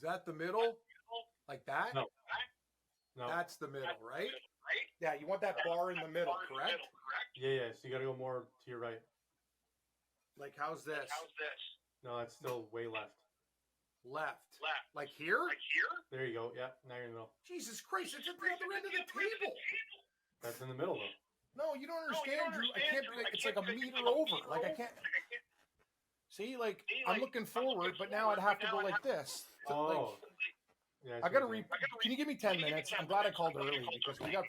that the middle? Like that? No. That's the middle, right? Yeah, you want that bar in the middle, correct? Yeah. So you got to go more to your right. Like, how's this? No, that's still way left. Left. Like here? There you go. Yeah, now you're in the middle. Jesus Christ, it's at the other end of the table. That's in the middle, though. No, you don't understand, Drew. I can't be like, it's like a meter over. Like, I can't. See, like, I'm looking forward, but now I'd have to go like this. Yeah, I gotta Can you give me 10 minutes? I'm glad I called early because we got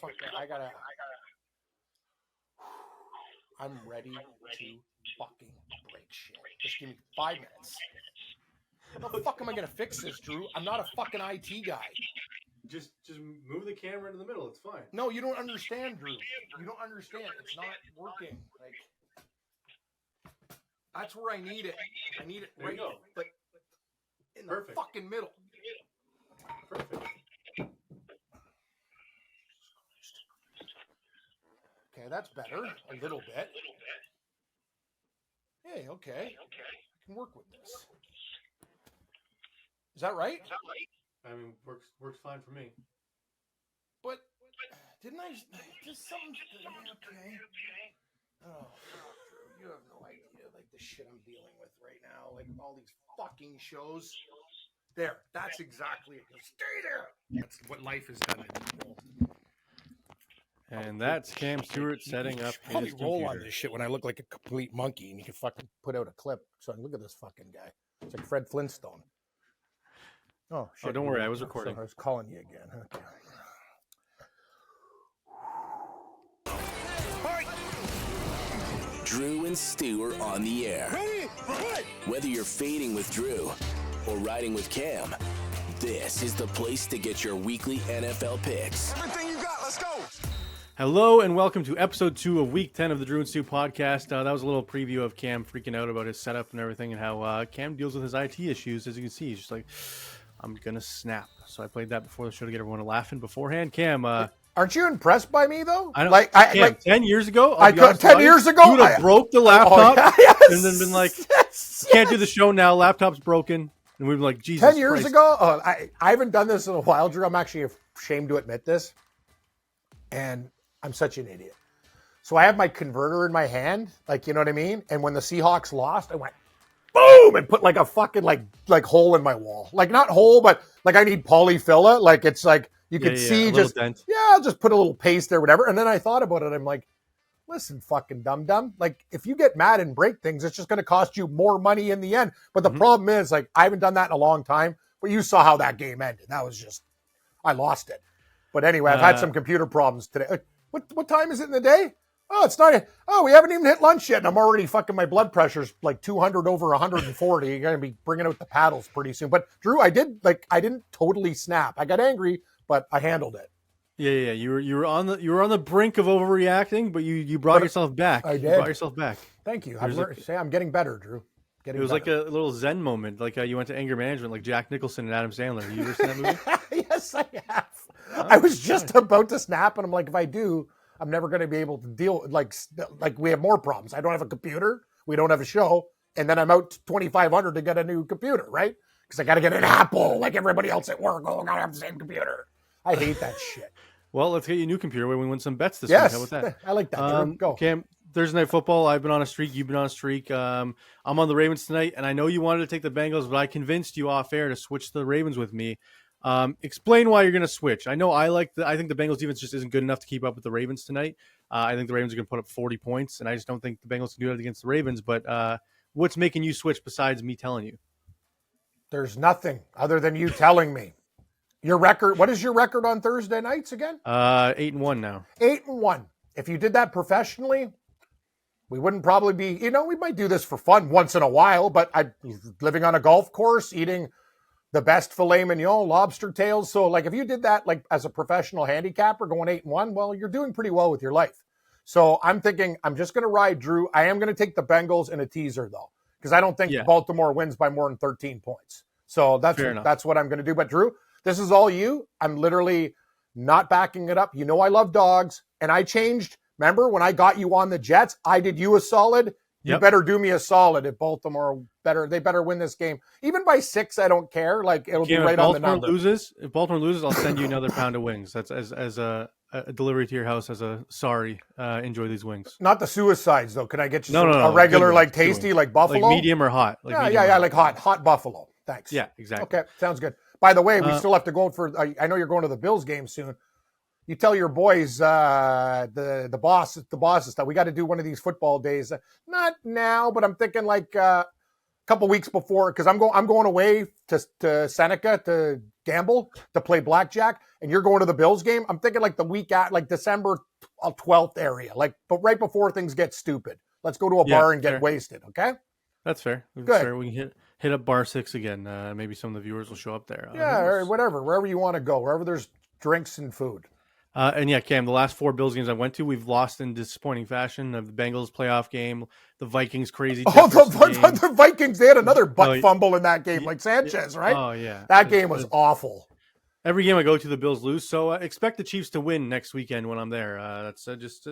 I'm ready to fucking break shit. Just give me 5 minutes. How the fuck am I gonna fix this, Drew? I'm not a fucking IT guy. Just move the camera into the middle. It's fine. No, you don't understand, Drew. You don't understand. It's not working. Like, that's where I need it. I need it right, like, in the fucking middle. Perfect. Okay, that's better. A little bit. Hey, okay. I can work with this. Is that right? I mean, works fine for me. But didn't I just something? Okay. Oh, you have no idea, like the shit I'm dealing with right now, like all these fucking shows. There, that's exactly it. Stay there. That's what life has done to me. And that's Cam Stewart setting up his roll computer. on this shit when I look like a complete monkey, and you can fucking put out a clip. So look at this fucking guy. It's like Fred Flintstone. Oh shit! Oh, don't worry, I was recording. So I was calling you again. Okay. Drew and Stu are on the air. Ready? Whether you're fading with Drew or riding with Cam, this is the place to get your weekly NFL picks. Everything you got, let's go. Hello and welcome to episode 2 of week 10 of the Drew and Stu podcast. That was a little preview of Cam freaking out about his setup and everything and how Cam deals with his IT issues. As you can see, he's just like, I'm going to snap. So I played that before the show to get everyone laughing beforehand. Cam, aren't you impressed by me though? I don't, Cam, like 10 years ago, 10 years ago, you would have broke the laptop and then been like, yes. Can't do the show now. Laptop's broken. And we'd be like, Jesus 10 years Christ. ago, I haven't done this in a while, Drew. I'm actually ashamed to admit this. And I'm such an idiot. So I have my converter in my hand, like, you know what I mean? And when the Seahawks lost, I went, boom, and put like a fucking like hole in my wall. Like not hole, but like I need polyfilla. Like it's like you could see just, I'll just put a little paste there, whatever. And then I thought about it. I'm like, listen, fucking dum-dum. Like if you get mad and break things, it's just going to cost you more money in the end. But the problem is, like, I haven't done that in a long time. But you saw how that game ended. That was just, I lost it. But anyway, I've had some computer problems today. What time is it in the day? Oh, it's not. Oh, we haven't even hit lunch yet, and I'm already fucking. My blood pressure's like 200 over 140. You're gonna be bringing out the paddles pretty soon. But Drew, I didn't totally snap. I got angry, but I handled it. Yeah. You were on the brink of overreacting, but you brought yourself back. I did. You brought yourself back. Thank you. I'm getting better, Drew. It was like a little Zen moment, like you went to anger management, like Jack Nicholson and Adam Sandler. You ever seen that movie? Yes, I have. I was just about to snap, and I'm like, if I do, I'm never going to be able to deal with, like we have more problems. I don't have a computer. We don't have a show. And then I'm out $2,500 to get a new computer, right? Because I got to get an Apple like everybody else at work. Oh, I got to have the same computer. I hate that shit. Well, let's get you a new computer when we win some bets this week. How about that? I like that. Go. Cam, Thursday Night Football, I've been on a streak. You've been on a streak. I'm on the Ravens tonight, and I know you wanted to take the Bengals, but I convinced you off air to switch the Ravens with me. Explain why you're going to switch. I know I think the Bengals defense just isn't good enough to keep up with the Ravens tonight. I think the Ravens are going to put up 40 points, and I just don't think the Bengals can do it against the Ravens. But what's making you switch besides me telling you? There's nothing other than you telling me. Your record. What is your record on Thursday nights again? 8-1 now. 8-1. If you did that professionally, we wouldn't probably be. We might do this for fun once in a while. But I'm living on a golf course, eating the best filet mignon, lobster tails. So, like, if you did that, like, as a professional handicapper going 8-1, well, you're doing pretty well with your life. So I'm thinking I'm just going to ride Drew. I am going to take the Bengals in a teaser, though, because I don't think Baltimore wins by more than 13 points. So that's what I'm going to do. But, Drew, this is all you. I'm literally not backing it up. I love dogs. And I changed. Remember when I got you on the Jets, I did you a solid. You Yep. better do me a solid if Baltimore they better win this game. Even by 6, I don't care. Like, it'll Cam, be right on the Baltimore number. if Baltimore loses, I'll send you another pound of wings. That's as a delivery to your house as a sorry. Enjoy these wings. Not the suicides, though. Can I get you No, a regular, good like wings, good tasty, wings. like buffalo? Like medium or hot? Like hot buffalo. Thanks. Yeah, exactly. Okay, sounds good. By the way, we still have to go for. I know you're going to the Bills game soon. You tell your boys, the bosses that we got to do one of these football days. Not now, but I'm thinking like a couple weeks before, because I'm going away to Seneca to gamble, to play blackjack, and you're going to the Bills game. I'm thinking like the week at like December 12th area, like, but right before things get stupid. Let's go to a bar and get wasted. Okay. That's fair. That's Good. fair. We can hit up Bar 6 again. Maybe some of the viewers will show up there. Yeah, or whatever, wherever you want to go, wherever there's drinks and food. And yeah, Cam, the last 4 Bills games I went to, we've lost in disappointing fashion. The Bengals playoff game, the Vikings crazy. The Vikings, they had another butt fumble in that game, like Sanchez, right? Oh, yeah. That game was awful. Every game I go to, the Bills lose. So expect the Chiefs to win next weekend when I'm there. That's just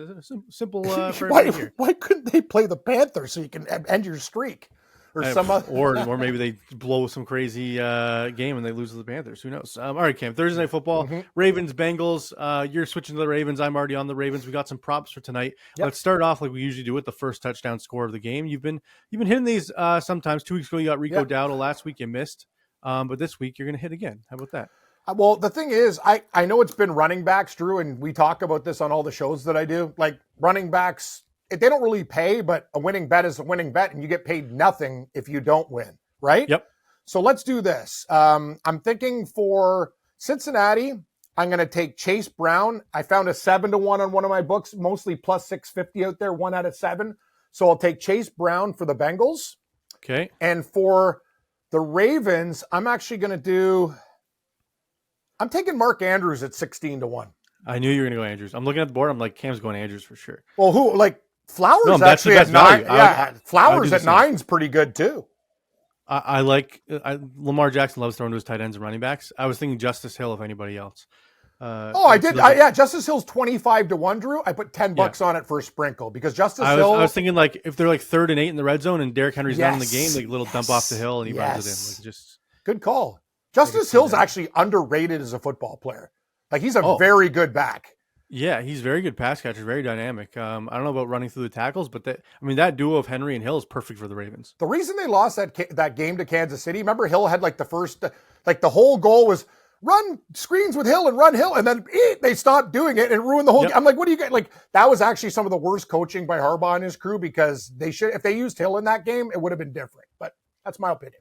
simple for everybody here. Why couldn't they play the Panthers so you can end your streak? Or maybe they blow some crazy game and they lose to the Panthers. Who knows? All right, Cam. Thursday Night Football, Ravens, Bengals. You're switching to the Ravens. I'm already on the Ravens. We got some props for tonight. Yep. Let's start off like we usually do with the first touchdown score of the game. You've been hitting these sometimes. 2 weeks ago you got Rico Dowdle. Last week you missed, but this week you're going to hit again. How about that? Well, the thing is, I know it's been running backs, Drew, and we talk about this on all the shows that I do. Like, running backs, they don't really pay, but a winning bet is a winning bet, and you get paid nothing if you don't win, right? Yep. So let's do this. I'm thinking for Cincinnati, I'm going to take Chase Brown. I found a 7-1 on one of my books, mostly plus 650 out there, 1 out of 7. So I'll take Chase Brown for the Bengals. Okay. And for the Ravens, I'm actually going to I'm taking Mark Andrews at 16-1. I knew you were going to go Andrews. I'm looking at the board. I'm like, Cam's going Andrews for sure. Well, who, like, Flowers actually at 9. Yeah, Flowers at 9's pretty good too. I like Lamar Jackson loves throwing to his tight ends and running backs. I was thinking Justice Hill, if anybody else. I did. Justice Hill's 25-1, Drew. I put $10 on it for a sprinkle because Justice Hill. I was thinking like if they're like 3rd and 8 in the red zone and Derrick Henry's not in the game, like a little dump off the hill and he runs it in. Like, just good call. Justice Hill's actually underrated as a football player. Like, he's a very good back. Yeah, he's very good pass catcher, very dynamic. I don't know about running through the tackles, but that duo of Henry and Hill is perfect for the Ravens. The reason they lost that game to Kansas City, remember Hill had like the first, like the whole goal was run screens with Hill and run Hill, and then they stopped doing it and ruined the whole game. I'm like, what do you get? Like, that was actually some of the worst coaching by Harbaugh and his crew because if they used Hill in that game, it would have been different. But that's my opinion.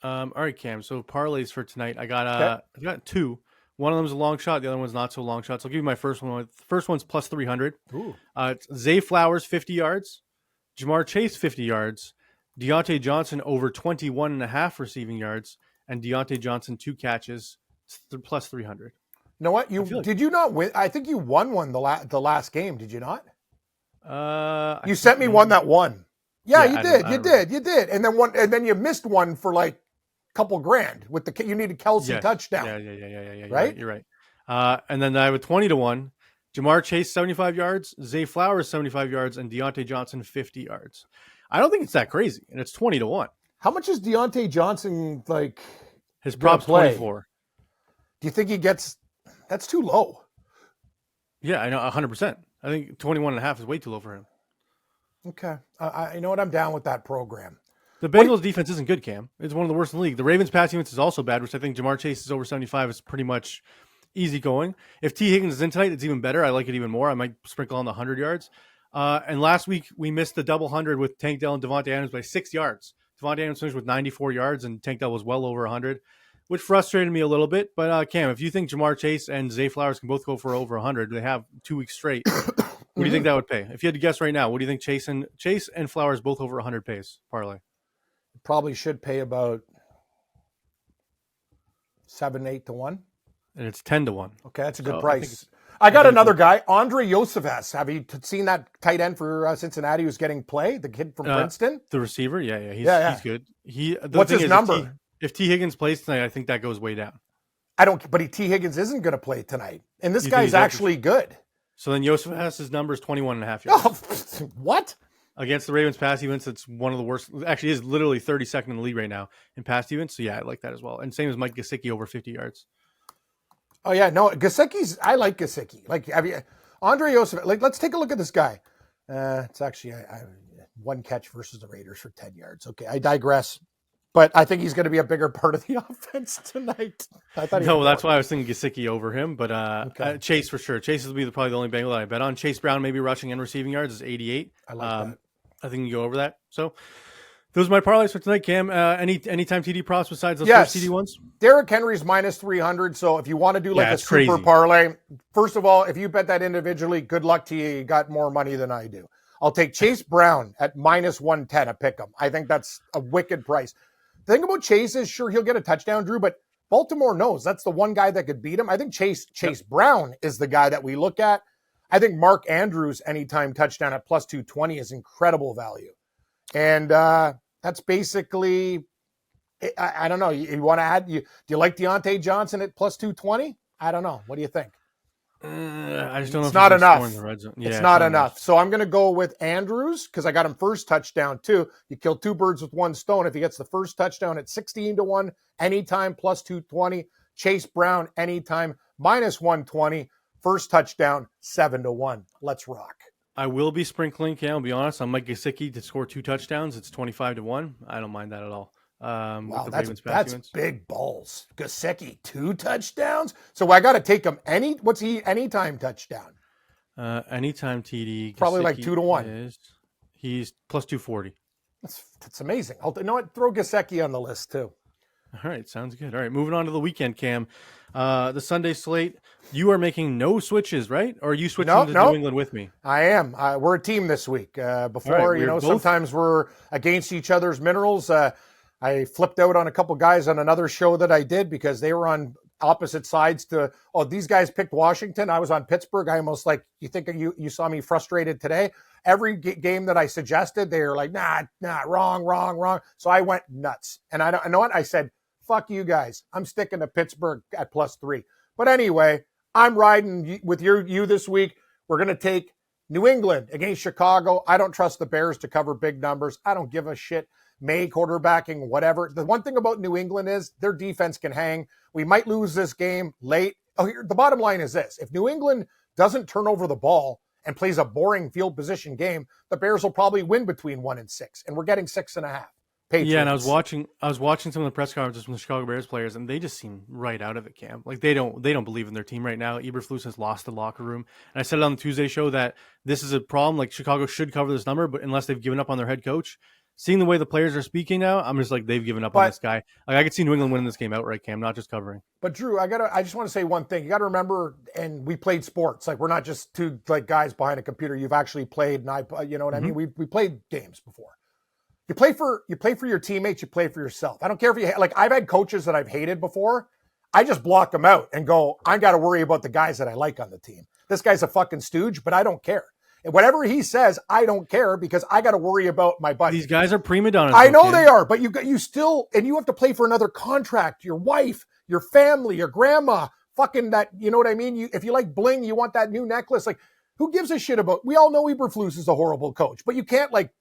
All right, Cam. So parlays for tonight. I got 2. One of them is a long shot. The other one's not so long shot. So I'll give you my first one. The first one's plus 300. Ooh. It's Zay Flowers, 50 yards. Jamar Chase, 50 yards. Deontay Johnson over 21.5 receiving yards. And Deontay Johnson, 2 catches. It's plus 300. You know what? Did you not win? I think you won one the last game. Did you not? You sent me one that won. Yeah, you did. You did. And then you missed one for like couple grand with you needed Kelsey touchdown. Yeah. Right? You're right. And then I have a 20-1. Jamar Chase, 75 yards. Zay Flowers, 75 yards. And Deontay Johnson, 50 yards. I don't think it's that crazy. And it's 20-1. How much is Deontay Johnson, like, his props 24? Do you think he gets – that's too low. Yeah, I know, 100%. I think 21.5 is way too low for him. Okay. You know what? I'm down with that program. The Bengals defense isn't good, Cam. It's one of the worst in the league. The Ravens pass defense is also bad, which I think Jamar Chase is over 75 is pretty much easy going. If T. Higgins is in tonight, it's even better. I like it even more. I might sprinkle on the 100 yards. And last week, we missed the double 100 with Tank Dell and Devontae Adams by 6 yards. Devontae Adams finished with 94 yards, and Tank Dell was well over 100, which frustrated me a little bit. But, Cam, if you think Jamar Chase and Zay Flowers can both go for over 100, they have 2 weeks straight. What do you think that would pay? If you had to guess right now, what do you think Chase and Flowers both over 100 pays, parlay? Probably should pay about 7-8-1. And it's 10-1. Okay, that's a good price. I got another guy, Andre Yosefas. Have you seen that tight end for Cincinnati who's getting play? The kid from Princeton? The receiver? Yeah. He's good. What's his number? If T. Higgins plays tonight, I think that goes way down. But T. Higgins isn't going to play tonight. And this guy's actually good. So then Yosefas' number is 21.5 yards. Oh, what? Against the Ravens pass defense, it's one of the worst. Actually, is literally 32nd in the league right now in pass defense. So yeah, I like that as well. And same as Mike Gesicki over 50 yards. Oh yeah, no, I like Gesicki. Like, Andre Joseph. Like, let's take a look at this guy. It's actually one catch versus the Raiders for 10 yards. Okay, I digress. But I think he's going to be a bigger part of the offense tonight. No, that's why I was thinking Gesicki over him. But Chase for sure. Chase will be probably the only Bengal that I bet on. Chase Brown, maybe rushing and receiving yards, is 88. I like that. I think you go over that. So those are my parlays for tonight, Cam. Anytime TD props besides those first TD ones? Derrick Henry's minus 300. So if you want to do like a super crazy parlay, first of all, if you bet that individually, good luck to you. You got more money than I do. I'll take Chase Brown at minus 110 a pick 'em. I think that's a wicked price. The thing about Chase is, sure, he'll get a touchdown, Drew, but Baltimore knows that's the one guy that could beat him. I think Chase Brown is the guy that we look at. I think Mark Andrews anytime touchdown at plus 220 is incredible value. And that's basically, I don't know. You want to add, do you like Deontay Johnson at plus 220? I don't know. What do you think? I just don't know. It's not enough. Yeah, it's not enough. So I'm going to go with Andrews because I got him first touchdown too. You kill two birds with one stone. If he gets the first touchdown at 16-1, anytime plus 220. Chase Brown anytime minus 120. First touchdown 7-1. Let's rock. I will be sprinkling, Cam, I'll be honest, on Mike Gesicki to score 2 touchdowns. It's 25-1. I don't mind that at all. Wow, that's big balls. Gesicki, 2 touchdowns. So I got to take him what's he anytime touchdown? Anytime TD. Probably like 2-1. He's plus 240. That's amazing. You know what? Throw Gesicki on the list too. All right, sounds good. All right, moving on to the weekend, Cam. The Sunday slate. You are making no switches, right? Or are you switching to New England with me? I am. We're a team this week. Before, sometimes we're against each other's minerals. I flipped out on a couple guys on another show that I did because they were on opposite sides these guys picked Washington. I was on Pittsburgh. I almost you think you saw me frustrated today. Every game that I suggested, they were like, nah, wrong. So I went nuts. And I know what I said, fuck you guys. I'm sticking to Pittsburgh at plus 3. But anyway, I'm riding with you this week. We're going to take New England against Chicago. I don't trust the Bears to cover big numbers. I don't give a shit. May quarterbacking, whatever. The one thing about New England is their defense can hang. We might lose this game late. The bottom line is this. If New England doesn't turn over the ball and plays a boring field position game, the Bears will probably win between 1 and 6. And we're getting 6.5. Patriots. Yeah, and I was watching some of the press conferences from the Chicago Bears players, and they just seem right out of it, Cam. Like they don't believe in their team right now. Eberflus has lost the locker room. And I said it on the Tuesday show that this is a problem. Like Chicago should cover this number, but unless they've given up on their head coach. Seeing the way the players are speaking now, I'm just like, they've given up on this guy. Like, I could see New England winning this game outright, Cam, not just covering. But Drew, I just want to say one thing. You got to remember, and we played sports. Like, we're not just two guys behind a computer. You've actually played, and you know what I mean? We played games before. You play for your teammates. You play for yourself. I don't care if I've had coaches that I've hated before. I just block them out and go, I got to worry about the guys that I like on the team. This guy's a fucking stooge, but I don't care. And whatever he says, I don't care because I got to worry about my buddy. These guys are prima donnas. I know they are, but you still, and you have to play for another contract. Your wife, your family, your grandma, fucking that, you know what I mean? If you like bling, you want that new necklace. Like, who gives a shit about? We all know Eberflus is a horrible coach, but you can't like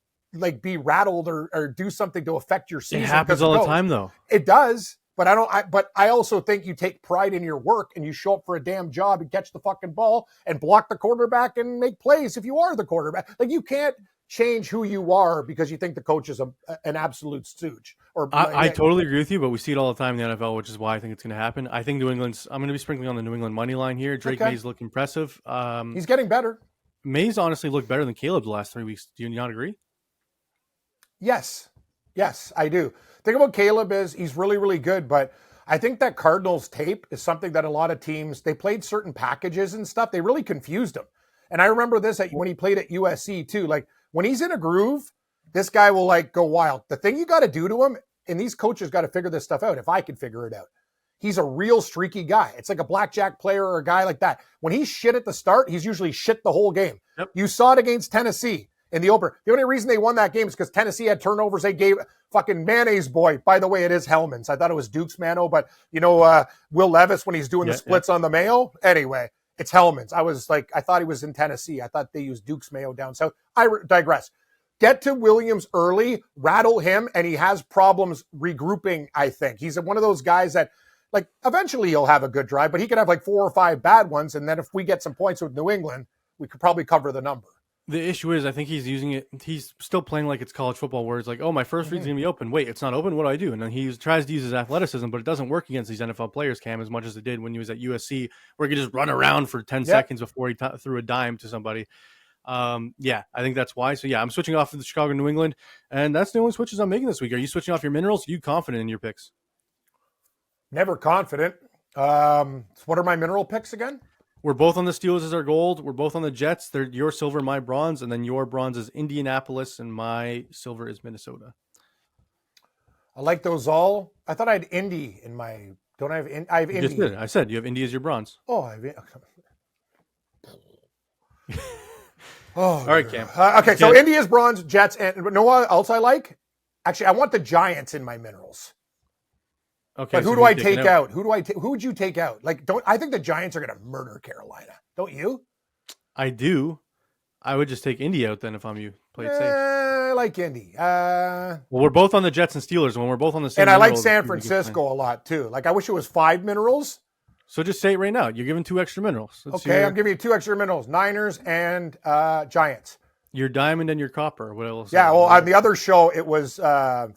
be rattled or do something to affect your season. It happens all the time, though. It does. But I also think you take pride in your work and you show up for a damn job and catch the fucking ball and block the quarterback and make plays if you are the quarterback. Like, you can't change who you are because you think the coach is an absolute stooge. I totally agree with you, but we see it all the time in the NFL, which is why I think it's going to happen. I think I'm going to be sprinkling on the New England money line here. Drake Mays look impressive. He's getting better. Mays honestly looked better than Caleb the last 3 weeks. Do you not agree? Yes, I do. Thing about Caleb is he's really, really good, but I think that Cardinals tape is something that a lot of teams, they played certain packages and stuff. They really confused him. And I remember this when he played at USC too. Like, when he's in a groove, this guy will go wild. The thing you got to do to him, and these coaches got to figure this stuff out, if I could figure it out. He's a real streaky guy. It's like a blackjack player or a guy like that. When he's shit at the start, he's usually shit the whole game. Yep. You saw it against Tennessee. In the opener. The only reason they won that game is because Tennessee had turnovers. They gave fucking Mayonnaise Boy. By the way, it is Hellman's. I thought it was Duke's Mano, but Will Levis when he's doing the splits on the mayo. Anyway, it's Hellman's. I thought he was in Tennessee. I thought they used Duke's Mayo down south. I digress. get to Williams early, rattle him, and he has problems regrouping, I think. He's one of those guys that, like, eventually he'll have a good drive, but he could have like 4 or 5 bad ones, and then if we get some points with New England, we could probably cover the number. The issue is, I think he's using it. He's still playing like it's college football, where it's like, oh, my first read's going to be open. Wait, it's not open? What do I do? And then he tries to use his athleticism, but it doesn't work against these NFL players, Cam, as much as it did when he was at USC, where he could just run around for 10 seconds before he threw a dime to somebody. I think that's why. So, yeah, I'm switching off of the Chicago, New England, and that's the only switches I'm making this week. Are you switching off your minerals? Are you confident in your picks? Never confident. So what are my mineral picks again? We're both on the Steelers as our gold. We're both on the Jets. They're your silver, my bronze, and then your bronze is Indianapolis, and my silver is Minnesota. I like those all. I thought I had Indy in my. Don't I have? I have Indy. Just did. I said you have Indy as your bronze. Oh, I have. Oh, all right, Cam. Okay, so Indy is bronze, Jets, and you know what else I like? Actually, I want the Giants in my minerals. Okay, but who do I take out? Who would you take out? Like, I think the Giants are going to murder Carolina. Don't you? I do. I would just take Indy out then if I'm you. Play it safe. I like Indy. Well, we're both on the Jets and Steelers, and when we're both on the same. And I like San Francisco a lot too. Like, I wish it was 5 minerals. So just say it right now. You're giving 2 extra minerals. Okay, I'm giving you 2 extra minerals: Niners and Giants. Your diamond and your copper. What else? Yeah, well, on the other show, it was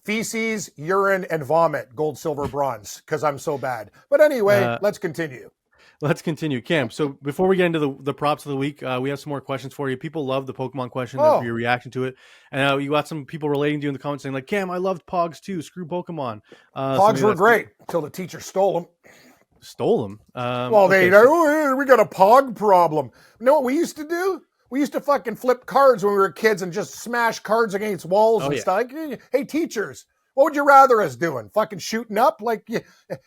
feces, urine, and vomit, gold, silver, bronze, because I'm so bad. But anyway, let's continue. Let's continue. Cam, so before we get into the props of the week, we have some more questions for you. People love the Pokemon question, your reaction to it. And you got some people relating to you in the comments saying, like, Cam, I loved Pogs too. Screw Pokemon. Pogs were great until the teacher stole them. Stole them? We got a Pog problem. You know what we used to do? We used to fucking flip cards when we were kids and just smash cards against walls and stuff. Like, hey, teachers, what would you rather us doing? Fucking shooting up? Like,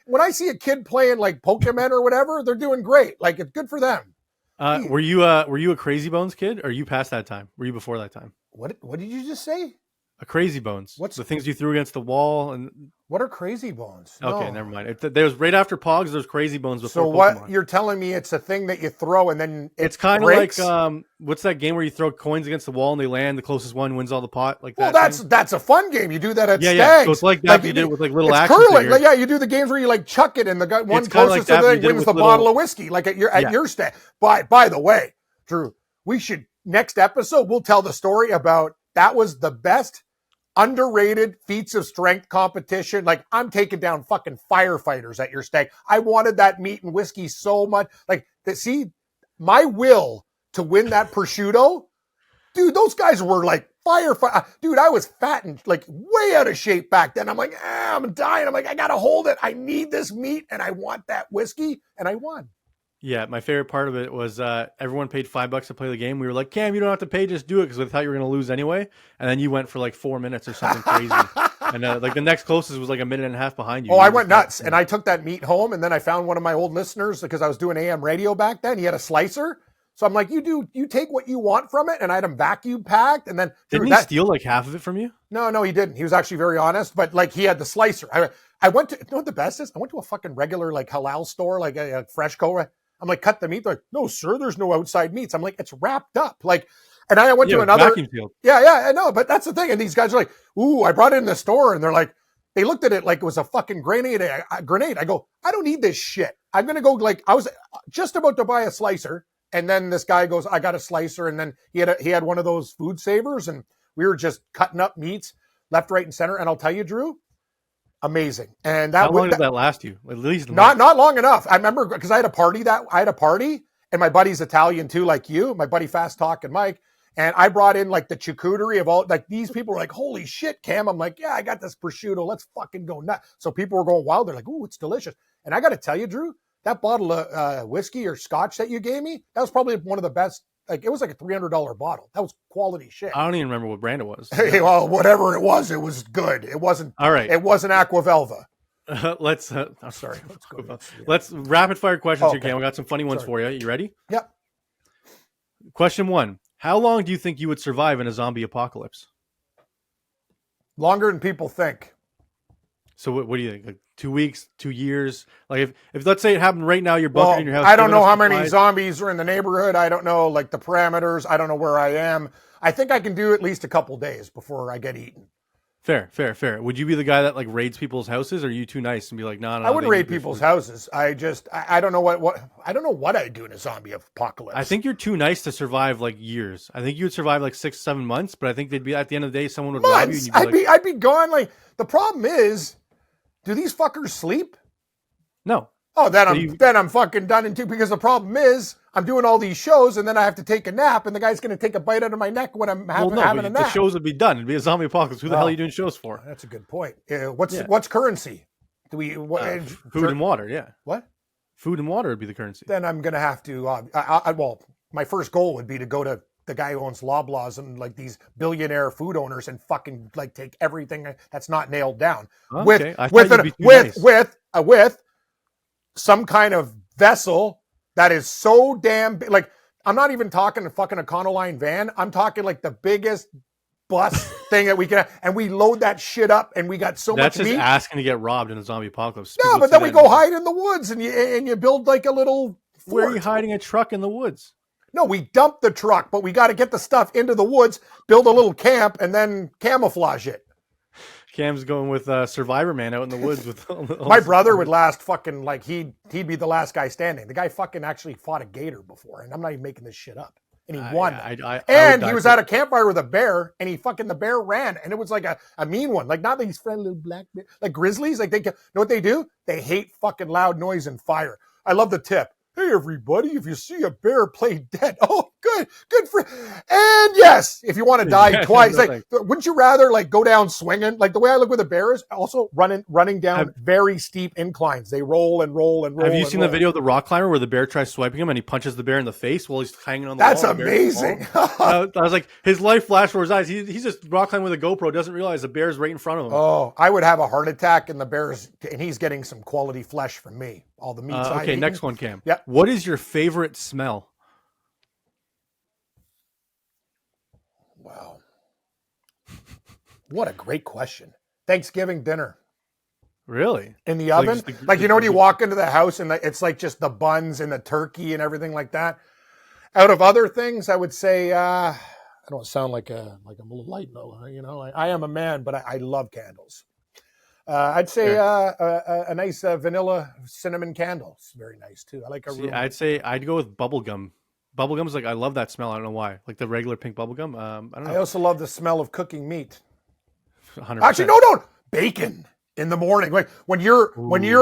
when I see a kid playing like Pokemon or whatever, they're doing great. Like, it's good for them. Were you a Crazy Bones kid, or are you past that time? Were you before that time? What did you just say? A Crazy Bones. What's the things you threw against the wall? And what are Crazy Bones? Okay, never mind. There's right after Pogs. There's Crazy Bones before. So what Pokemon. You're telling me it's a thing that you throw and then it's kind of like what's that game where you throw coins against the wall and they land? The closest one wins all the pot. Like that. Well, that's a fun game. You do that at Stags. Yeah. So it's like that. Like, you did it with like little action curling. Like, you do the games where you like chuck it and the guy one closest to the thing wins the bottle of whiskey. Like at your stag. By the way, Drew, we should next episode we'll tell the story about that was the best underrated feats of strength competition. Like, I'm taking down fucking firefighters at your stag. I wanted that meat and whiskey so much. Like, see, my will to win that prosciutto, dude, those guys were like firefighter. Dude, I was fat and like way out of shape back then. I'm like, I'm dying. I'm like, I got to hold it. I need this meat and I want that whiskey. And I won. Yeah, my favorite part of it was everyone paid $5 to play the game. We were like, Cam, you don't have to pay, just do it, because we thought you were going to lose anyway. And then you went for like 4 minutes or something crazy. And like the next closest was like a minute and a half behind you. Oh, I went nuts. And I took that meat home, and then I found one of my old listeners, because I was doing AM radio back then. He had a slicer. So I'm like, you take what you want from it. And I had him vacuum packed. And then didn't he steal like half of it from you? No, he didn't. He was actually very honest, but like he had the slicer. I went to, you know what the best is? I went to a fucking regular like halal store, like a Freshco. I'm like, cut the meat. They're like, no, sir, there's no outside meats. I'm like, it's wrapped up. Like, and I went to another. Yeah, I know. But that's the thing. And these guys are like, ooh, I brought it in the store. And they're like, they looked at it like it was a fucking grenade. I go, I don't need this shit. I'm going to go like, I was just about to buy a slicer. And then this guy goes, I got a slicer. And then he had one of those food savers. And we were just cutting up meats left, right, and center. And I'll tell you, Drew, amazing. And how long did that last you? At least not long enough. I remember because I had a party and my buddy's Italian too, like you, my buddy Fast Talk and Mike. And I brought in like the charcuterie of all, like these people were like, holy shit, Cam. I'm like, yeah, I got this prosciutto. Let's fucking go nuts. So people were going wild. They're like, ooh, it's delicious. And I got to tell you, Drew, that bottle of whiskey or scotch that you gave me, that was probably one of the best. Like, it was like a $300 bottle. That was quality shit. I don't even remember what brand it was. Hey, well, whatever it was good. It wasn't. All right. It wasn't Aquavelva. I'm sorry. Let's rapid fire questions here, Cam. We got some funny ones for you. You ready? Yep. Question 1. How long do you think you would survive in a zombie apocalypse? Longer than people think. So what do you think? Like 2 weeks, 2 years? Like if let's say it happened right now, you're bunkered Well, in your house. I don't giving know us how many supplies. zombies are in the neighborhood. I don't know like the parameters. I don't know where I am. I think I can do at least a couple days before I get eaten. Fair. Would you be the guy that like raids people's houses, or are you too nice and be like, no, I wouldn't they raid need their people's food? houses. I don't know what I don't know what I'd do in a zombie apocalypse. I think you're too nice to survive like years. I think you would survive like 6-7 months, but I think they'd be at the end of the day, someone would rob you, and months. you'd be like, I'd be gone. Like the problem is, do these fuckers sleep? no. Oh, So then I'm fucking done in two, because the problem is I'm doing all these shows and then I have to take a nap and the guy's going to take a bite out of my neck when I'm Well, no, having but a the nap. shows would be done. It'd be a zombie apocalypse. Who the hell are you doing shows for? That's a good point. What's currency? Do we Food and water, yeah. what? Food and water would be the currency. Then I'm going to have to. Well, my first goal would be to go to the guy who owns Loblaws and like these billionaire food owners and fucking like take everything that's not nailed down Okay. I thought you'd be too nice. with some kind of vessel that is so damn big. Like, I'm not even talking a fucking Econoline van. I'm talking like the biggest bus thing that we can, and we load that shit up, and we got so That's much just meat. asking to get robbed in a zombie apocalypse. No, People but would then see we that go and- hide in the woods, and you build like a little fort. Where are you hiding a truck in the woods? No, we dump the truck, but we got to get the stuff into the woods, build a little camp, and then camouflage it. Cam's going with Survivor Man out in the woods with all My the- brother would last fucking like he'd be the last guy standing. The guy fucking actually fought a gator before, and I'm not even making this shit up. And he won. I would And die he was for at it. a campfire with a bear, and the bear ran, and it was like a mean one, like not these friendly little black bear, like grizzlies. Like know what they do? They hate fucking loud noise and fire. I love the tip. Hey everybody, if you see a bear, play dead. Oh, good for. And yes, if you want to die Yeah, twice, no like thanks. wouldn't you rather like go down swinging? Like the way I look with a bear is also running down very steep inclines. They roll and roll and roll. Have you and seen roll. the video of the rock climber where the bear tries swiping him and he punches the bear in the face while he's hanging on the That's wall? The bear's amazing. falling? I was like, his life flashed before his eyes. He's just rock climbing with a GoPro, doesn't realize the bear's right in front of him. Oh, I would have a heart attack, and he's getting some quality flesh from me. All the meats. I Okay, eat. next one, Cam. Yeah. What is your favorite smell? Wow. What a great question. Thanksgiving dinner Really? in the Like oven. just the- Like, you know, when you walk into the house and it's like just the buns and the turkey and everything like that. Out of other things, I would say, I don't sound like I'm a little light, you know, I am a man, but I love candles. I'd say a nice vanilla cinnamon candle. It's very nice too. I like a See, room. I'd say I'd go with bubble gum. Bubble gum's like, I love that smell. I don't know why. Like the regular pink bubble gum. I don't I know. also love the smell of cooking meat. 100%. Actually, no, bacon in the morning. Like when you're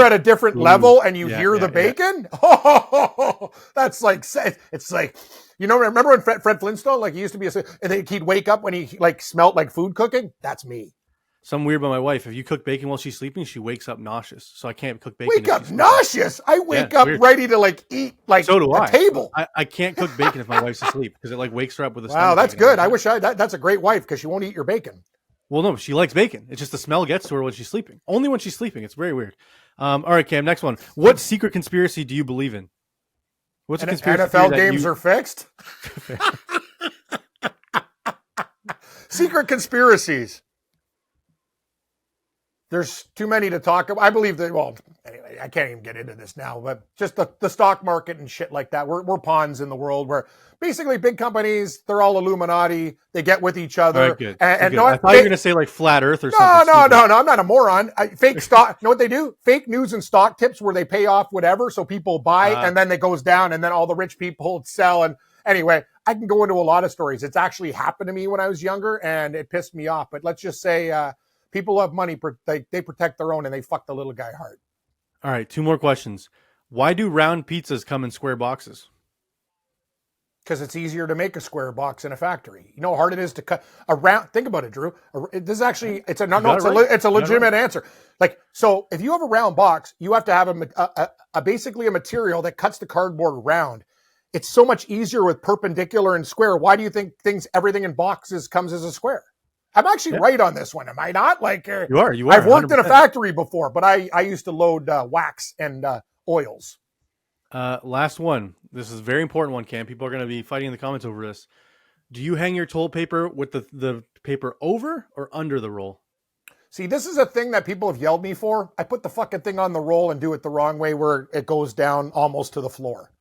at a different level and you hear the bacon. Oh, that's like, it's like, you know, remember when Fred Flintstone, like he used to be and he'd wake up when he like smelled like food cooking? That's me. Something weird about my wife. If you cook bacon while she's sleeping, she wakes up nauseous. So I can't cook bacon. Wake if up she's sleeping. nauseous. I wake up weird. ready to like eat like So do a I. table. I can't cook bacon if my wife's asleep because it like wakes her up with a Wow, stomach that's ache. good. I wish that's a great wife because she won't eat your bacon. Well, no, she likes bacon. It's just the smell gets to her when she's sleeping. Only when she's sleeping. It's very weird. All right, Cam, next one. What secret conspiracy do you believe in? What's a conspiracy NFL theory that games are fixed. Secret conspiracies. There's too many to talk about. I believe that, well, anyway, I can't even get into this now, but just the stock market and shit like that. We're pawns in the world where basically big companies, they're all Illuminati. They get with each other. All right, good. And Good. no, I thought you were going to say like flat earth or no, something. no, stupid. no. I'm not a moron. Fake stock. Know what they do? Fake news and stock tips where they pay off whatever. So people buy and then it goes down and then all the rich people sell. And anyway, I can go into a lot of stories. It's actually happened to me when I was younger and it pissed me off. But let's just say people have money. They protect their own and they fuck the little guy hard. All right, 2 more questions. Why do round pizzas come in square boxes? Because it's easier to make a square box in a factory. You know how hard it is to cut a round. Think about it, Drew. This is actually it's a it's a legitimate answer. Like, so if you have a round box, you have to have a basically a material that cuts the cardboard round. It's so much easier with perpendicular and square. Why do you think everything in boxes comes as a square? I'm actually right on this one, am I not? Like You are. I've worked in a 100%. factory before, but I used to load wax and oils. Last one. This is a very important one, Cam. People are going to be fighting in the comments over this. Do you hang your toilet paper with the paper over or under the roll? See, this is a thing that people have yelled me for. I put the fucking thing on the roll and do it the wrong way where it goes down almost to the floor.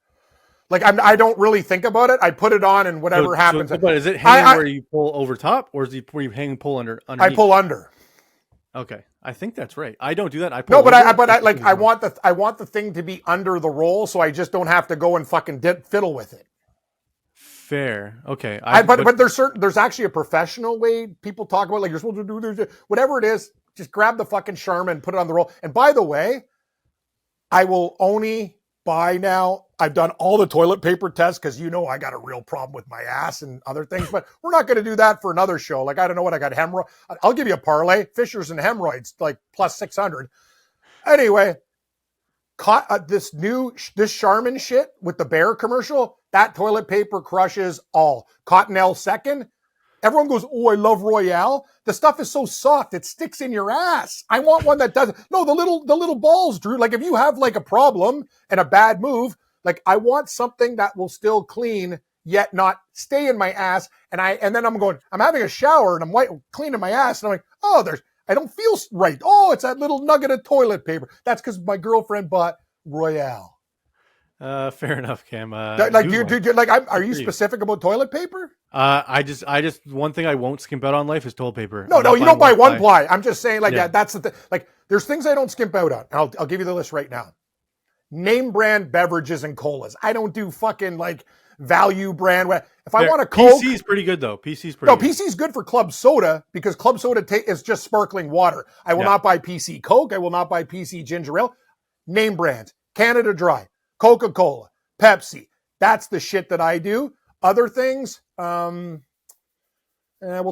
Like, I don't really think about it. I put it on and whatever happens. But is it hanging where you pull over top, or is it where you hang pull underneath? I pull under. Okay, I think that's right. I don't do that. I No, pull but over. I want the thing to be under the roll, so I just don't have to go and fucking fiddle with it. Fair. Okay. But there's actually a professional way people talk about, like, you're supposed to do this, whatever it is. Just grab the fucking Charmin and put it on the roll. And by the way, I will only buy now. I've done all the toilet paper tests because I got a real problem with my ass and other things. But we're not going to do that for another show. Like, I don't know what I got. Hemorrhoid. I'll give you a parlay. Fissures and hemorrhoids, like plus 600. Anyway, caught this Charmin shit with the bear commercial. That toilet paper crushes all. Cottonelle second. Everyone goes, oh, I love Royale. The stuff is so soft, it sticks in your ass. I want one that doesn't. No, the little balls, Drew. Like, if you have like a problem and a bad move, like, I want something that will still clean yet not stay in my ass. And then I'm having a shower and I'm cleaning my ass and I'm like, oh, I don't feel right. Oh, it's that little nugget of toilet paper. That's because my girlfriend bought Royale. Fair enough, Cam. Are you specific about toilet paper? I just one thing I won't skimp out on life is toilet paper. No, you don't buy one ply. I'm just saying, like, that's the thing. Like, there's things I don't skimp out on. I'll give you the list right now. Name brand beverages and colas. I don't do fucking like value brand. If I want a Coke, PC is pretty good though. PC's pretty. No, PC is good for club soda because club soda is just sparkling water. I will not buy PC Coke. I will not buy PC ginger ale. Name brands: Canada Dry, Coca-Cola, Pepsi. That's the shit that I do. Other things, we'll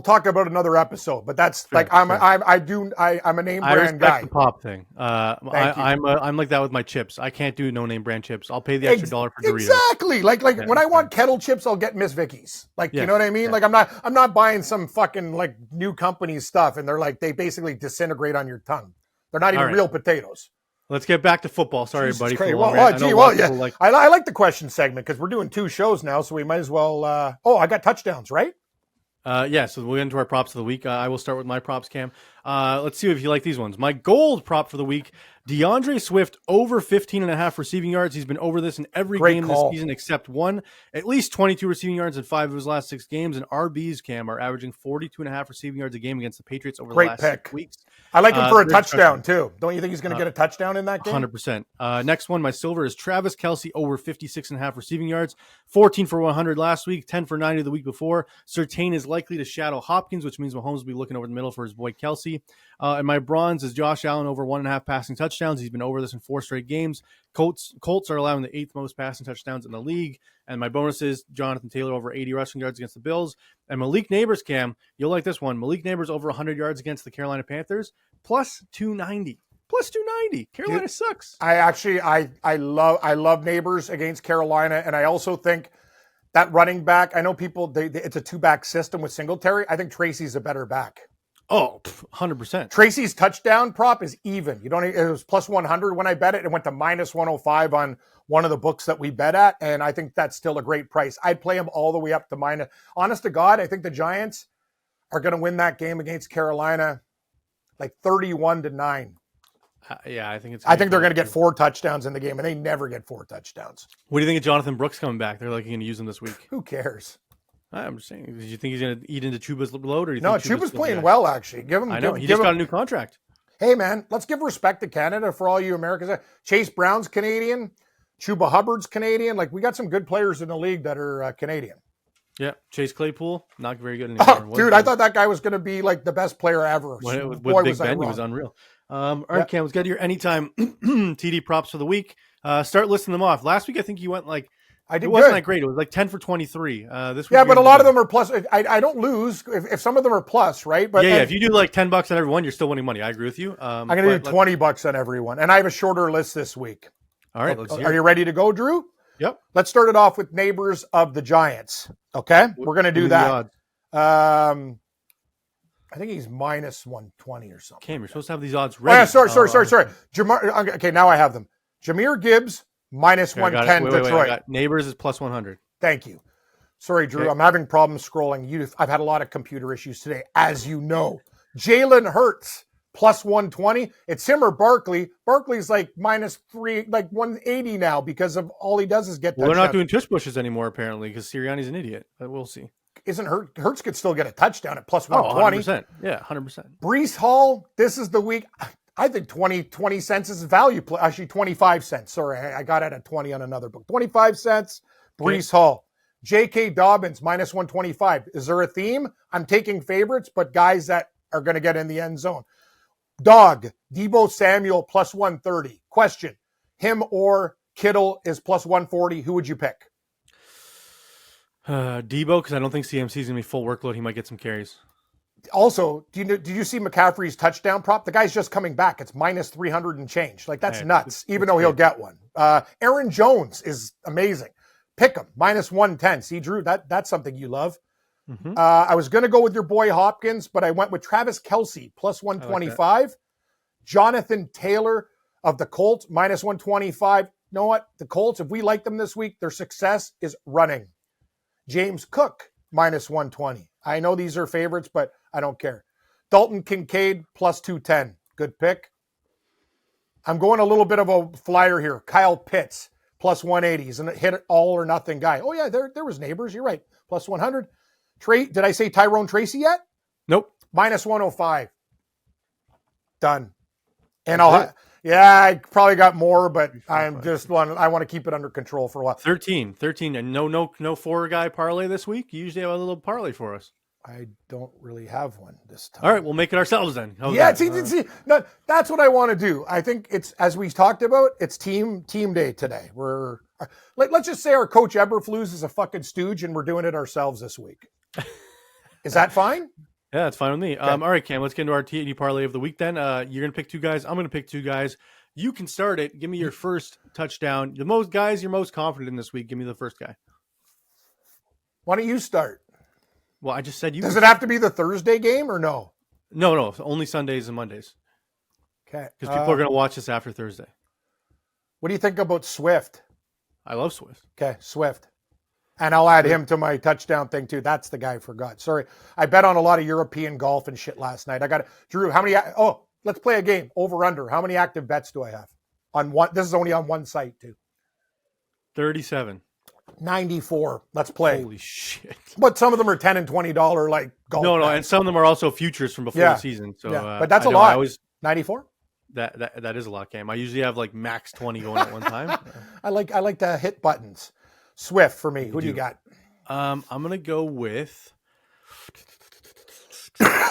talk about another episode. But that's I'm a name brand guy. The pop thing. I'm like that with my chips. I can't do no name brand chips. I'll pay the extra $1 for Doritos. Exactly. Like when I want kettle chips, I'll get Miss Vicky's. Like, you know what I mean? Yeah. Like, I'm not buying some fucking like new company stuff, and they basically disintegrate on your tongue. They're not even real potatoes. Let's get back to football. Sorry, Jesus buddy. I like the question segment because we're doing 2 shows now, so we might as well. I got touchdowns, right? So we'll get into our props of the week. I will start with my props, Cam. Let's see if you like these ones. My gold prop for the week, DeAndre Swift over 15.5 receiving yards. He's been over this in every game this season except one. At least 22 receiving yards in 5 of his last 6 games. And RBs, Cam, are averaging 42.5 receiving yards a game against the Patriots over the last 6 weeks. I like him for a touchdown, too. Don't you think he's going to get a touchdown in that game? 100%. Next one, my silver is Travis Kelce over 56.5 receiving yards. 14 for 100 last week, 10 for 90 the week before. Surtain is likely to shadow Hopkins, which means Mahomes will be looking over the middle for his boy Kelce. And my bronze is Josh Allen over 1.5 passing touchdowns. He's been over this in 4 straight games. Colts are allowing the 8th most passing touchdowns in the league. And my bonus is Jonathan Taylor over 80 rushing yards against the Bills. And Malik Neighbors, Cam, you'll like this one. Malik Neighbors over 100 yards against the Carolina Panthers, plus 290. Plus 290. Carolina sucks. I love Neighbors against Carolina, and I also think that running back, I know people, it's a 2-back system with Singletary. I think Tracy's a better back. Oh, 100%. Tracy's touchdown prop is even. It was plus 100 when I bet it. It went to minus 105 on one of the books that we bet at, and I think that's still a great price. I'd play him all the way up to minus. Honest to God, I think the Giants are going to win that game against Carolina like 31-9. I think they're going to get 4 touchdowns in the game, and they never get 4 touchdowns. What do you think of Jonathan Brooks coming back? They're going to use him this week. Who cares? I'm just saying. Do you think he's going to eat into Chuba's load? Or Chuba's playing well, actually. He just got a new contract. Hey, man, let's give respect to Canada for all you Americans. Chase Brown's Canadian. Chuba Hubbard's Canadian. Like, we got some good players in the league that are Canadian. Yeah, Chase Claypool, not very good anymore. Oh, dude, I thought that guy was going to be like the best player ever. With Big Ben, he was unreal. All right, Cam, let's get to your anytime TD props for the week. Start listing them off. Last week, I think you went like, it wasn't that great. It was like 10 for 23. This week, but a lot of them are plus. I don't lose if some of them are plus, right? But if you do like $10 on every one, you're still winning money. I agree with you. I'm going to do $20 on everyone, and I have a shorter list this week. All right, are you ready to go, Drew? Yep. Let's start it off with Neighbors of the Giants. Okay, we're going to do that. I think he's minus 120 or something. Cam, you're supposed to have these odds ready. Oh, yeah, sorry. Okay, now I have them. Jameer Gibbs, minus 110 Detroit. I got Neighbors is plus 100. Thank you. Sorry, Drew. Okay. I'm having problems scrolling. I've had a lot of computer issues today, as you know. Jalen Hurts, plus 120. It's him or Barkley. Barkley's like -3, like 180 now because of all he does is get Well, they're not touchdowns. doing tush pushes anymore, apparently, because Sirianni's an idiot. But we'll see. Isn't Hurts could still get a touchdown at plus Oh, 120. 100%. Yeah, 100%. Brees Hall, this is the week. I think 20 cents is value play. Actually, 25 cents. Sorry, I got it at 20 on another book. 25 cents, Brees Hall. J.K. Dobbins, -125. Is there a theme? I'm taking favorites, but guys that are going to get in the end zone. Dog, Debo Samuel, plus 130. Question, him or Kittle is plus 140. Who would you pick? Debo, because I don't think CMC's going to be full workload. He might get some carries. Also, did you see McCaffrey's touchdown prop? The guy's just coming back. It's -300 and change. Like, that's nuts, even though he'll get one. Aaron Jones is amazing. Pick him, -110. See, Drew, that's something you love. Mm-hmm. I was going to go with your boy Hopkins, but I went with Travis Kelce, plus 125. Like Jonathan Taylor of the Colts, -125. You know what? The Colts, if we like them this week, their success is running. James Cook, -120. I know these are favorites, but I don't care. Dalton Kincaid, plus 210. Good pick. I'm going a little bit of a flyer here. Kyle Pitts, plus 180. He's a hit all or nothing guy. Oh, yeah, there was neighbors. You're right. Plus 100. Did I say Tyrone Tracy yet? Nope. -105. Done. And I probably got more, but I want to keep it under control for a while. 13, and no 4-guy parlay this week. You usually have a little parlay for us. I don't really have one this time. All right, we'll make it ourselves then. See, no, that's what I want to do. I think it's, as we talked about, it's team day today. Let's just say our coach Eberflus is a fucking stooge, and we're doing it ourselves this week. Is that fine? Yeah, that's fine with me. Okay. All right, Cam, let's get into our TD parlay of the week then. You're going to pick 2 guys. I'm going to pick 2 guys. You can start it. Give me your first touchdown. The most guys you're most confident in this week, give me the first guy. Why don't you start? Well, I just said you. Does it have to be the Thursday game or no? No, only Sundays and Mondays. Okay. Because people are going to watch this after Thursday. What do you think about Swift? I love Swift. Okay, Swift. And I'll add him to my touchdown thing too. That's the guy I forgot. Sorry. I bet on a lot of European golf and shit last night. I got it. Drew, how many? Oh, let's play a game. Over under. How many active bets do I have? On one. This is only on one site too. 37. 94. Let's play. Holy shit. But some of them are $10 and $20 like golf. No, bets. and some of them are also futures from before the season. So, but that's a lot. 94. That is a lot, Cam. I usually have like max 20 going at one time. I like to hit buttons. Swift for me. Who do you got? I'm gonna go with. This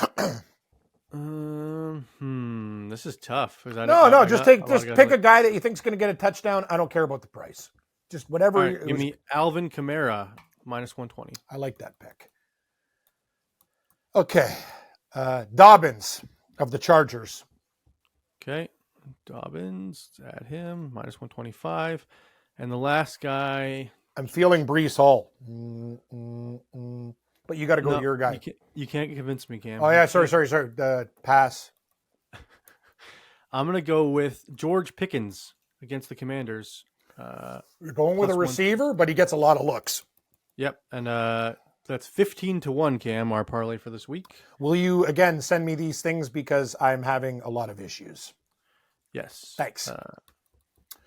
is tough. Just pick a guy that you think's going to get a touchdown. I don't care about the price. Just whatever. Right, give me Alvin Kamara -120. I like that pick. Okay, Dobbins of the Chargers. Okay, Dobbins. Add him -125, and the last guy. I'm feeling Brees Hall. But you got to go to your guy. You can't convince me, Cam. Oh, yeah. Sorry. Pass. I'm going to go with George Pickens against the Commanders. You're going with a receiver, but he gets a lot of looks. Yep. And that's 15-1, Cam, our parlay for this week. Will you, again, send me these things because I'm having a lot of issues? Yes. Thanks.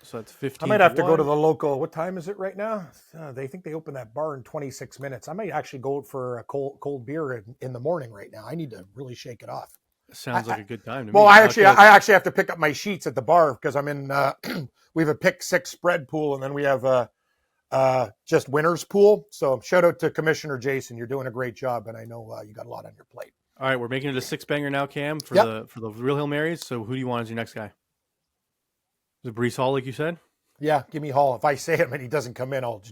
So that's 15. I might have to go to the local. What time is it right now? They think they open that bar in 26 minutes. I might actually go for a cold beer in the morning right now. I need to really shake it off. Sounds like a good time to me. Well, I actually have to pick up my sheets at the bar because I'm in. We have a pick 6 spread pool, and then we have just winners pool. So shout out to Commissioner Jason. You're doing a great job, and I know you got a lot on your plate. All right, we're making it a 6-banger now, Cam, for the Real Hail Marys. So who do you want as your next guy? Is it Brees Hall, like you said? Yeah, give me Hall. If I say him and he doesn't come in, I'll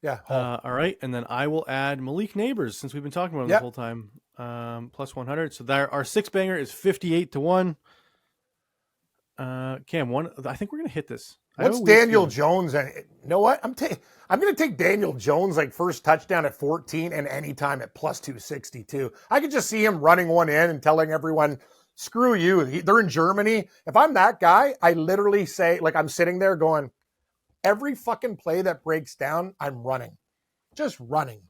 Hall. All right, and then I will add Malik Neighbors since we've been talking about him the whole time. Plus 100. So our 6-banger is 58-1. Cam, I think we're gonna hit this. What's Daniel Jones? And you know what? I'm going to take Daniel Jones like first touchdown at 14 and anytime at plus 262. I could just see him running one in and telling everyone, screw you. They're in Germany. If I'm that guy, I literally say, like, I'm sitting there going, every fucking play that breaks down, I'm running. Just running.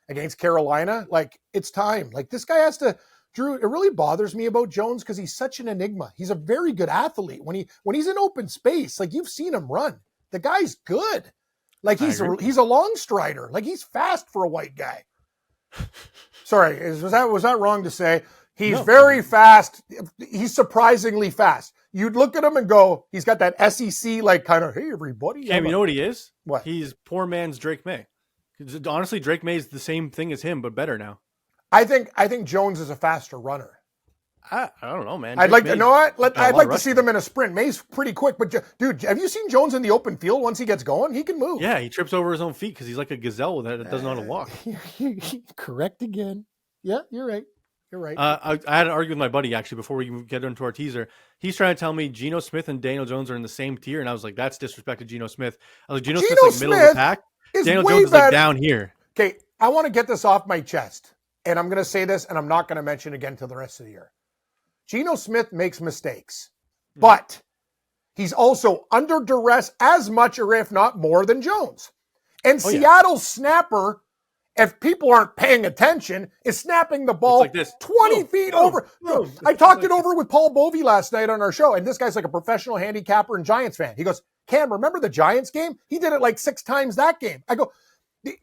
Against Carolina, like, it's time. Like, this guy has to Drew, it really bothers me about Jones because he's such an enigma. He's a very good athlete. When he's in open space, like you've seen him run, the guy's good. Like he's a long strider. Like he's fast for a white guy. Sorry, was that wrong to say? He's very fast. He's surprisingly fast. You'd look at him and go, he's got that SEC like kind of, hey everybody. Cam, you know what he is? What? He's poor man's Drake May. Honestly, Drake May is the same thing as him, but better now. I think Jones is a faster runner. I don't know, man. I'd like to see them in a sprint. May's pretty quick, but dude, have you seen Jones in the open field? Once he gets going, he can move. Yeah, he trips over his own feet because he's like a gazelle that doesn't know how to walk. Correct again. Yeah, you're right. You're right. I had an argument with my buddy actually before we get into our teaser. He's trying to tell me Geno Smith and Daniel Jones are in the same tier, and I was like, that's disrespect to Geno Smith. I was like, Geno Smith's like middle of the pack. Daniel Jones is like down here. Okay, I want to get this off my chest, and I'm going to say this, and I'm not going to mention it again till the rest of the year. Geno Smith makes mistakes, but he's also under duress as much or if not more than Jones. And Seattle's snapper, if people aren't paying attention, is snapping the ball like this. 20 feet over. I talked it over with Paul Bovey last night on our show, and this guy's like a professional handicapper and Giants fan. He goes, Cam, remember the Giants game? He did it like 6 times that game. I go,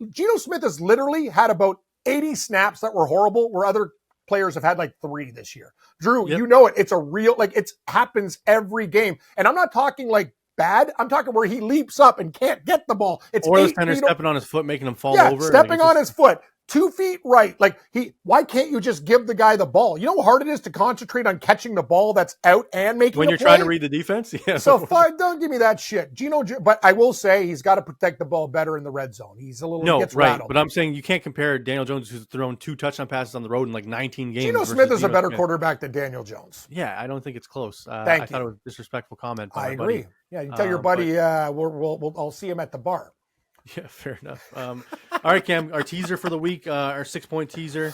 Geno Smith has literally had about 80 snaps that were horrible where other players have had like 3 this year. Drew, you know it. It's a real, like it happens every game. And I'm not talking like bad. I'm talking where he leaps up and can't get the ball. It's or the center stepping on his foot, making him fall over. Stepping on his foot. 2 feet right. Like why can't you just give the guy the ball? You know how hard it is to concentrate on catching the ball that's out and making when you're trying to read the defense? Yeah. So fine, don't give me that shit. But I will say he's got to protect the ball better in the red zone. He's a little gets rattled. But I'm saying you can't compare Daniel Jones, who's thrown 2 touchdown passes on the road in like 19 games. Geno Smith is a better quarterback than Daniel Jones. Yeah, I don't think it's close. I thought it was a disrespectful comment. I agree. Buddy. Yeah, you tell your buddy I'll see him at the bar. Yeah, fair enough. All right, Cam, our teaser for the week, our 6-point teaser.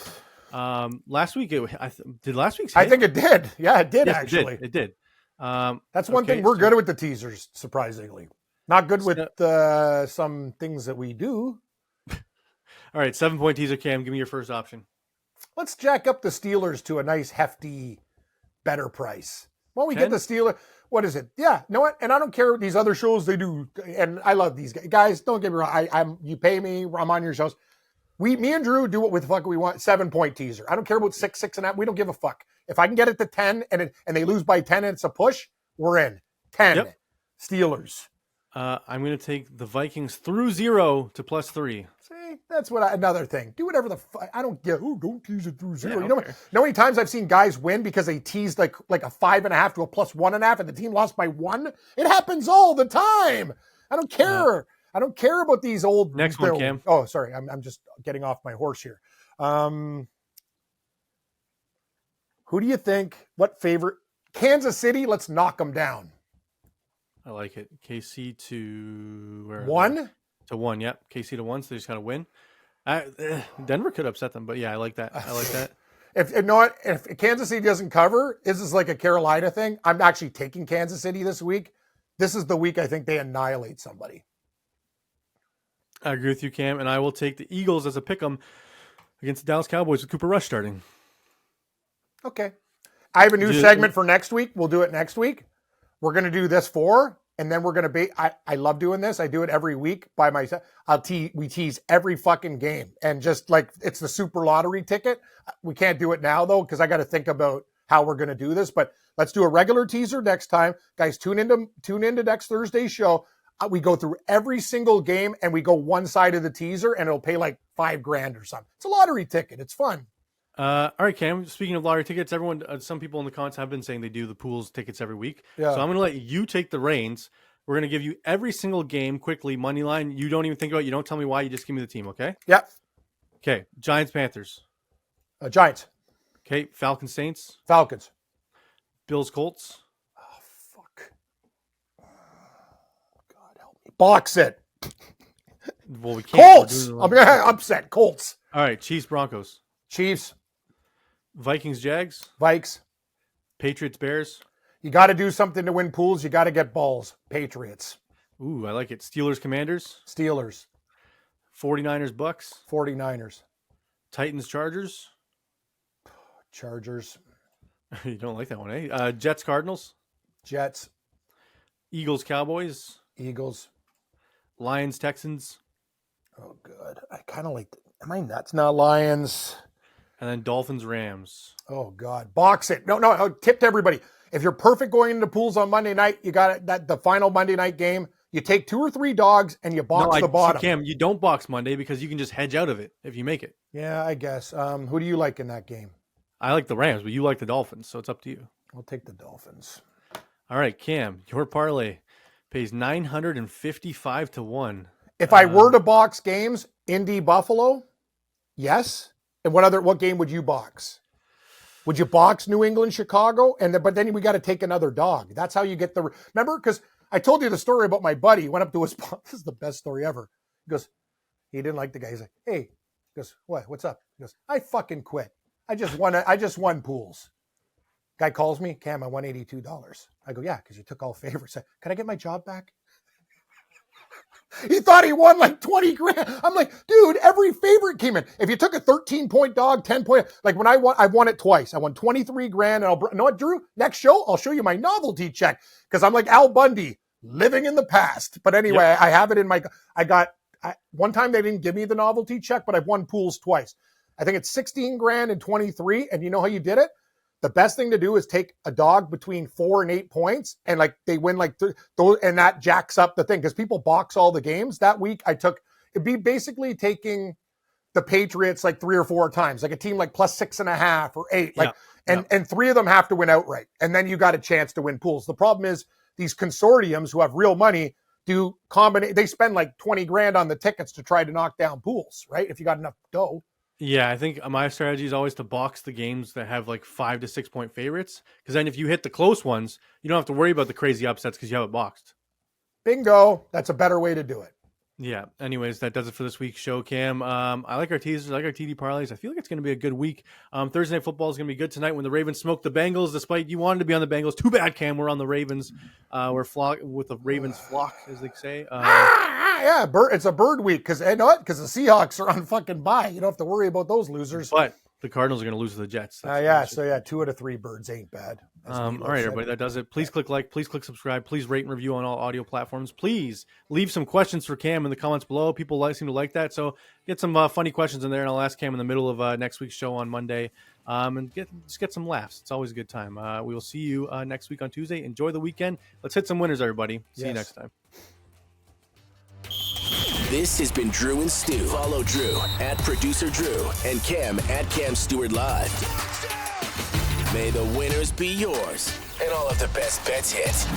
Last week, did last week's hit? I think it did. Yeah, it did, yes, actually. It did. That's one thing we're good with the teasers, surprisingly. Not good with some things that we do. All right, 7-point teaser, Cam. Give me your first option. Let's jack up the Steelers to a nice, hefty, better price. Why don't we get the Steelers? What is it? Yeah, you know what? And I don't care what these other shows they do. And I love these guys. Guys, don't get me wrong. You pay me. I'm on your shows. Me and Drew do what the fuck we want. 7-point teaser. I don't care about 6, 6.5. We don't give a fuck. If I can get it to 10 and they lose by 10 and it's a push, we're in. 10. Yep. Steelers. I'm going to take the Vikings through 0 to +3. See, that's another thing. Do whatever the fuck. I don't get. Oh, don't tease it through 0. Yeah, you know how many times I've seen guys win because they teased like a 5.5 to a +1.5, and the team lost by 1. It happens all the time. I don't care. I don't care about these old. Next one, Cam. Oh, sorry. I'm just getting off my horse here. Who do you think? What favorite? Kansas City. Let's knock them down. I like it. KC to 1? To 1, yep. KC to 1, so they just got to win. Denver could upset them, but yeah, I like that. I like that. If Kansas City doesn't cover, this is like a Carolina thing. I'm actually taking Kansas City this week. This is the week I think they annihilate somebody. I agree with you, Cam, and I will take the Eagles as a pick'em against the Dallas Cowboys with Cooper Rush starting. Okay. I have a new segment for next week. We'll do it next week. We're going to do this 4, and then we're going to be, I love doing this. I do it every week by myself. We tease every fucking game. And just like, it's the super lottery ticket. We can't do it now though, because I got to think about how we're going to do this, but let's do a regular teaser next time. Guys, tune into next Thursday's show. We go through every single game and we go one side of the teaser and it'll pay like $5,000 or something. It's a lottery ticket. It's fun. All right, Cam. Speaking of lottery tickets, some people in the comments have been saying they do the pools tickets every week. Yeah. So I'm going to let you take the reins. We're going to give you every single game quickly, money line. You don't even think about it. You don't tell me why. You just give me the team, okay? Yep. Okay. Giants, Panthers. Giants. Okay. Falcons, Saints. Falcons. Bills, Colts. Oh, fuck. God help me. Box it. Well, we can't. Colts. I'm going to upset. Colts. All right. Chiefs, Broncos. Chiefs. Vikings, Jags. Vikes. Patriots, Bears. You got to do something to win pools. You got to get balls. Patriots. Ooh, I like it. Steelers, Commanders. Steelers. 49ers, Bucks. 49ers. Titans, Chargers. Chargers. You don't like that one, eh? Jets, Cardinals, Jets. Eagles, Cowboys, Eagles. Lions, Texans, Oh, good. I kind of like. Am I nuts now? Lions. and then Dolphins, Rams. Oh God, box it. No. Tip to everybody: if you're perfect going into pools on Monday night, you got it. That the final Monday night game. You take 2 or 3 dogs and you box the bottom. Cam, you don't box Monday because you can just hedge out of it if you make it. Yeah, I guess. Who do you like in that game? I like the Rams, but you like the Dolphins, so it's up to you. I'll take the Dolphins. All right, Cam, your parlay pays 955 to 1. If I were to box games, Indy, Buffalo, yes. And what game would you box? Would you box New England, Chicago? But then we got to take another dog. That's how you get the. Remember, because I told you the story about my buddy. He went up to his. This is the best story ever. He goes, he didn't like the guy. He's like, hey, he goes, what? What's up? He goes, I fucking quit. I just won pools. Guy calls me, Cam, I won $82. I go, yeah, because you took all favorites. Can I get my job back? He thought he won like 20 grand. I'm like, dude, every favorite came in. If you took a 13-point dog, 10-point, like when I won it twice. I won 23 grand. And you know what, Drew? Next show, I'll show you my novelty check because I'm like Al Bundy, living in the past. But anyway, yep. I have it in my, one time they didn't give me the novelty check, but I've won pools twice. I think it's 16 grand and 23. And you know how you did it? The best thing to do is take a dog between 4 and 8 points, and like they win like those, and that jacks up the thing because people box all the games. That week it'd be basically taking the Patriots like 3 or 4 times, like a team like plus 6.5 or 8, like, and 3 of them have to win outright, and then you got a chance to win pools. The problem is these consortiums who have real money do they spend like 20 grand on the tickets to try to knock down pools, right? If you got enough dough. Yeah, I think my strategy is always to box the games that have like 5 to 6 point favorites. Because then if you hit the close ones, you don't have to worry about the crazy upsets because you have it boxed. Bingo. That's a better way to do it. Yeah. Anyways, that does it for this week's show, Cam. I like our teasers. I like our TD parlays. I feel like it's going to be a good week. Thursday Night Football is going to be good tonight when the Ravens smoke the Bengals. Despite you wanted to be on the Bengals, too bad, Cam. We're on the Ravens. We're with the Ravens flock, as they say. Yeah, it's a bird week because you know what? Because the Seahawks are on fucking bye. You don't have to worry about those losers. But the Cardinals are going to lose to the Jets. So 2 out of 3 birds ain't bad. All right, everybody, that does it. Please click like, please click subscribe, please rate and review on all audio platforms. Please leave some questions for Cam in the comments below. People seem to like that, so get some funny questions in there, and I'll ask Cam in the middle of next week's show on Monday, and get some laughs. It's always a good time. We will see you next week on Tuesday. Enjoy the weekend. Let's hit some winners, everybody. See you next time. This has been Drew and Stu. Follow Drew at Producer Drew and Cam at Cam Stewart Live. May the winners be yours and all of the best bets hit.